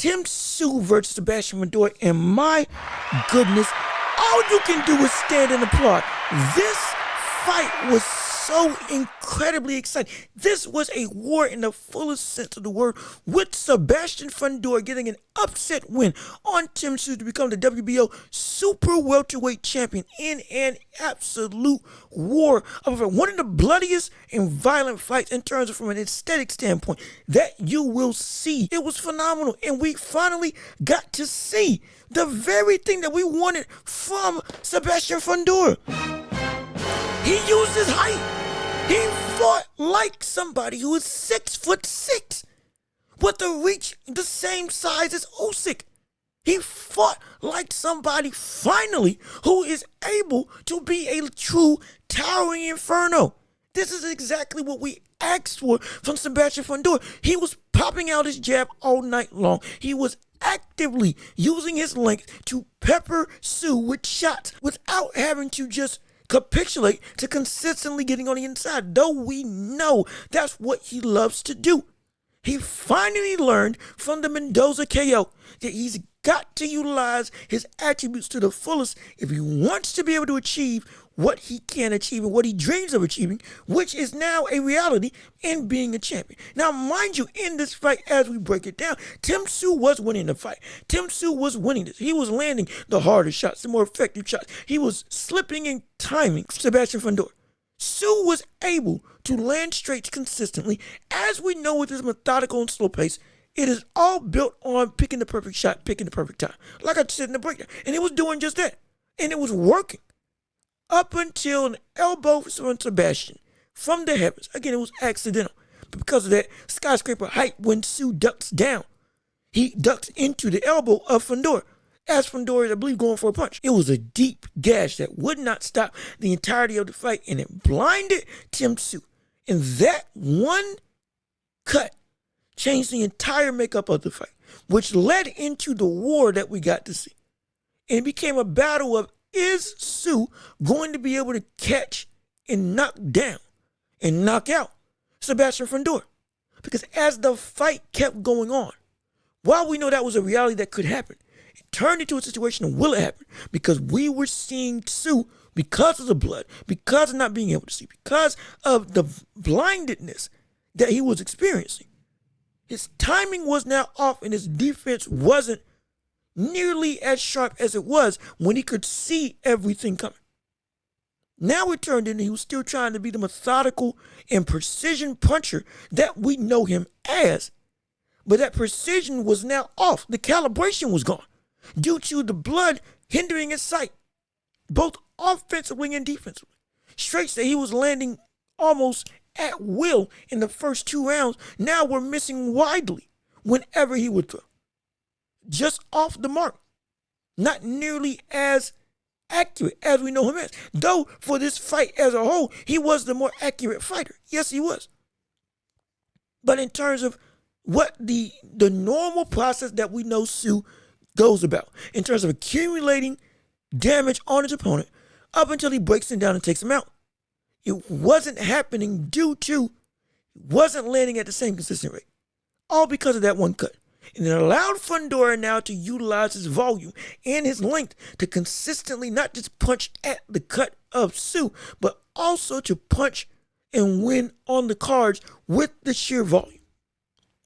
Tszyu versus Sebastian Fundora, and my goodness, all you can do is stand and applaud. This fight was so incredibly exciting. This was a war in the fullest sense of the word, with Sebastian Fundora getting an upset win on Tszyu to become the WBO super welterweight champion in an absolute war of one of the bloodiest and violent fights in terms of from an aesthetic standpoint that you will see. It was phenomenal, and we finally got to see the very thing that we wanted from Sebastian Fundora. He used his height. He fought like somebody who is 6'6", with a reach the same size as Usyk. He fought like somebody, finally, who is able to be a true towering inferno. This is exactly what we asked for from Sebastian Fundora. He was popping out his jab all night long. He was actively using his length to pepper Tszyu with shots without having to just capitulate to consistently getting on the inside, though we know that's what he loves to do. He finally learned from the Mendoza KO that he's got to utilize his attributes to the fullest if he wants to be able to achieve what he can achieve and what he dreams of achieving, which is now a reality in being a champion. Now, mind you, in this fight, as we break it down, Tszyu was winning the fight. Tszyu was winning this. He was landing the harder shots, the more effective shots. He was slipping and timing Sebastian Fundora. Tszyu was able to land straights consistently. As we know, with his methodical and slow pace, it is all built on picking the perfect shot, picking the perfect time. Like I said in the breakdown. And it was doing just that. And it was working. Up until an elbow from Sebastian from the heavens. Again, it was accidental. But because of that skyscraper height, when Tszyu ducks down, he ducks into the elbow of Fundora. As Fundora is, I believe, going for a punch. It was a deep gash that would not stop the entirety of the fight, and it blinded Tszyu. And that one cut changed the entire makeup of the fight, which led into the war that we got to see. And it became a battle of, is Tszyu going to be able to catch and knock down and knock out Sebastian Fundora? Because as the fight kept going on, while we know that was a reality that could happen, it turned into a situation of will it happen? Because we were seeing Tszyu, because of the blood, because of not being able to see, because of the blindedness that he was experiencing. His timing was now off and his defense wasn't nearly as sharp as it was when he could see everything coming. Now it turned into he was still trying to be the methodical and precision puncher that we know him as. But that precision was now off. The calibration was gone due to the blood hindering his sight, both offensively and defensively. Straights that he was landing almost at will in the first 2 rounds now were missing widely whenever he would throw. Just off the mark. Not nearly as accurate as we know him as. Though for this fight as a whole, he was the more accurate fighter. Yes, he was. But in terms of what the normal process that we know Tszyu goes about, in terms of accumulating damage on his opponent up until he breaks him down and takes him out, it wasn't happening due to wasn't landing at the same consistent rate. All because of that one cut. And it allowed Fundora now to utilize his volume and his length to consistently not just punch at the cut of Tszyu, but also to punch and win on the cards with the sheer volume.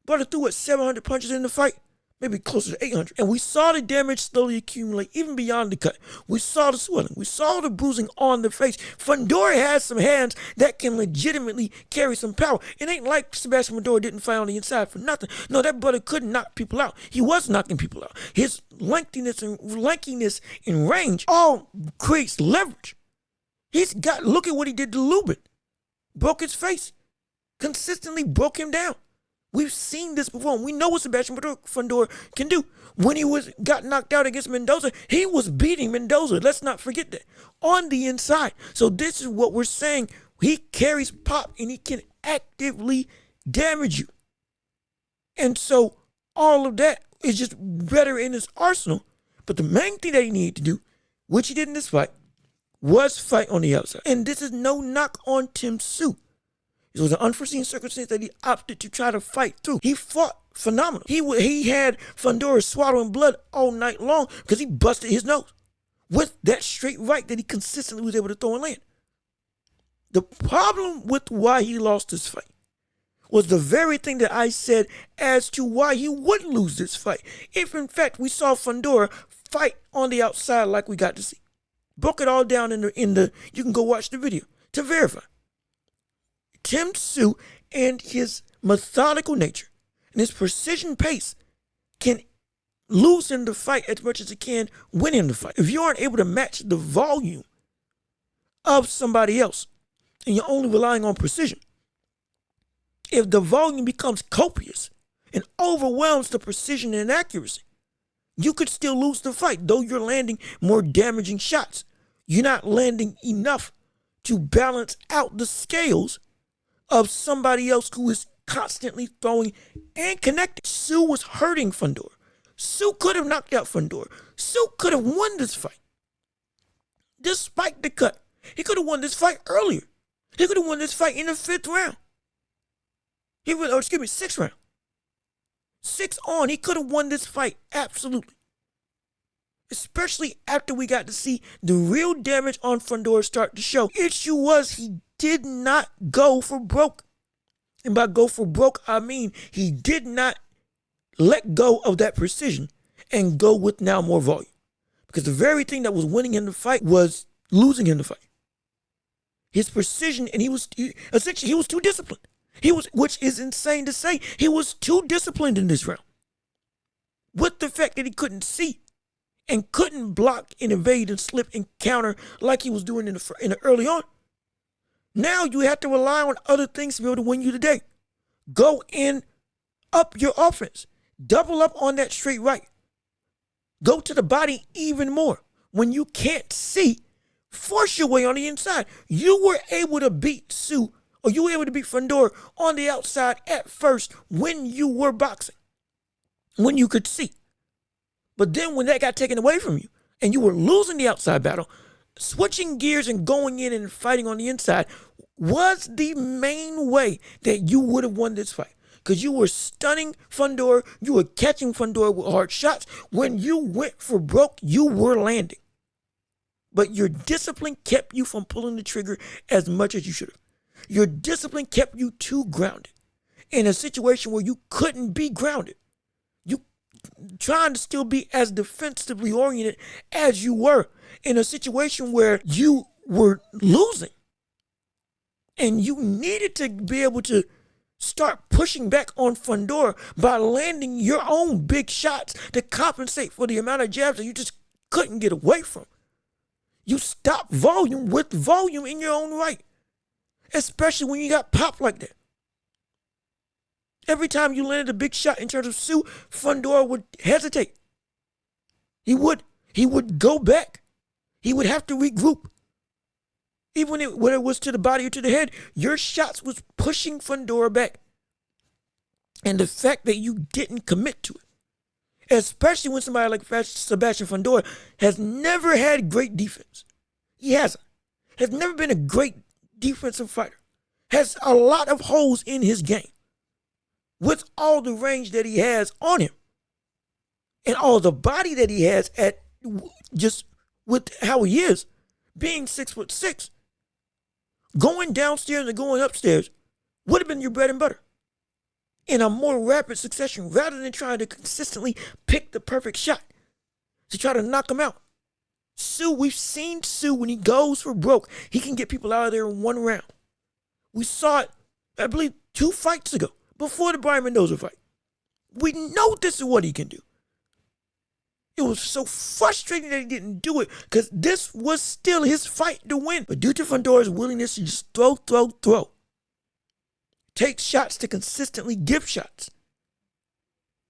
Brother threw 700 punches in the fight, maybe closer to 800. And we saw the damage slowly accumulate even beyond the cut. We saw the swelling. We saw the bruising on the face. Fundora has some hands that can legitimately carry some power. It ain't like Sebastian Fundora didn't fight on the inside for nothing. No, that brother couldn't knock people out. He was knocking people out. His lengthiness and lankiness and range all creates leverage. Look at what he did to Lubin. Broke his face. Consistently broke him down. We've seen this before, and we know what Sebastian Fundora can do. When he got knocked out against Mendoza, he was beating Mendoza. Let's not forget that. On the inside. So this is what we're saying. He carries pop, and he can actively damage you. And so all of that is just better in his arsenal. But the main thing that he needed to do, which he did in this fight, was fight on the outside. And this is no knock on Tszyu. It was an unforeseen circumstance that he opted to try to fight through. He fought phenomenal. He had Fundora swallowing blood all night long because he busted his nose with that straight right that he consistently was able to throw and land. The problem with why he lost this fight was the very thing that I said as to why he would lose this fight. If in fact we saw Fundora fight on the outside like we got to see. Broke it all down in the you can go watch the video to verify. Tszyu and his methodical nature and his precision pace can lose him the fight as much as it can win him the fight. If you aren't able to match the volume of somebody else and you're only relying on precision, if the volume becomes copious and overwhelms the precision and accuracy, you could still lose the fight. Though you're landing more damaging shots, you're not landing enough to balance out the scales of somebody else who is constantly throwing and connecting. Tszyu was hurting Fundora. Tszyu could have knocked out Fundora. Tszyu could have won this fight. Despite the cut, he could have won this fight earlier. He could have won this fight in the 5th round. Sixth round. 6 on, he could have won this fight, absolutely. Especially after we got to see the real damage on Fundora start to show. Issue was he did not go for broke. And by go for broke, I mean he did not let go of that precision and go with now more volume. Because the very thing that was winning him the fight was losing him the fight. His precision, and he was too disciplined. Which is insane to say, he was too disciplined in this round. With the fact that he couldn't see and couldn't block and evade and slip and counter like he was doing in the early on. Now you have to rely on other things to be able to win you today. Go in, up your offense. Double up on that straight right. Go to the body even more. When you can't see, force your way on the inside. You were able to beat Tszyu, or you were able to beat Fundora on the outside at first when you were boxing, when you could see. But then when that got taken away from you and you were losing the outside battle, switching gears and going in and fighting on the inside was the main way that you would have won this fight. Because you were stunning Fundora, you were catching Fundora with hard shots. When you went for broke, you were landing. But your discipline kept you from pulling the trigger as much as you should have. Your discipline kept you too grounded in a situation where you couldn't be grounded. You trying to still be as defensively oriented as you were in a situation where you were losing. And you needed to be able to start pushing back on Fundora by landing your own big shots to compensate for the amount of jabs that you just couldn't get away from. You stopped volume with volume in your own right. Especially when you got popped like that. Every time you landed a big shot in terms of Tszyu, Fundora would hesitate. He would go back. He would have to regroup. Even whether it was to the body or to the head, your shots was pushing Fundora back. And the fact that you didn't commit to it, especially when somebody like Sebastian Fundora has never had great defense. He hasn't. Has never been a great defensive fighter. Has a lot of holes in his game. With all the range that he has on him. And all the body that he has at just with how he is. Being 6'6". Going downstairs and going upstairs would have been your bread and butter. In a more rapid succession rather than trying to consistently pick the perfect shot to try to knock him out. Tszyu, we've seen Tszyu when he goes for broke, he can get people out of there in one round. We saw it, I believe, 2 fights ago, before the Brian Mendoza fight. We know this is what he can do. It was so frustrating that he didn't do it because this was still his fight to win. But due to Fundora's willingness to just throw, take shots to consistently give shots,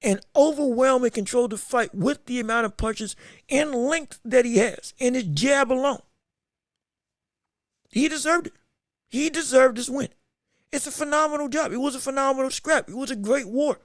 and overwhelm and control the fight with the amount of punches and length that he has and his jab alone. He deserved it. He deserved this win. It's a phenomenal job. It was a phenomenal scrap. It was a great war.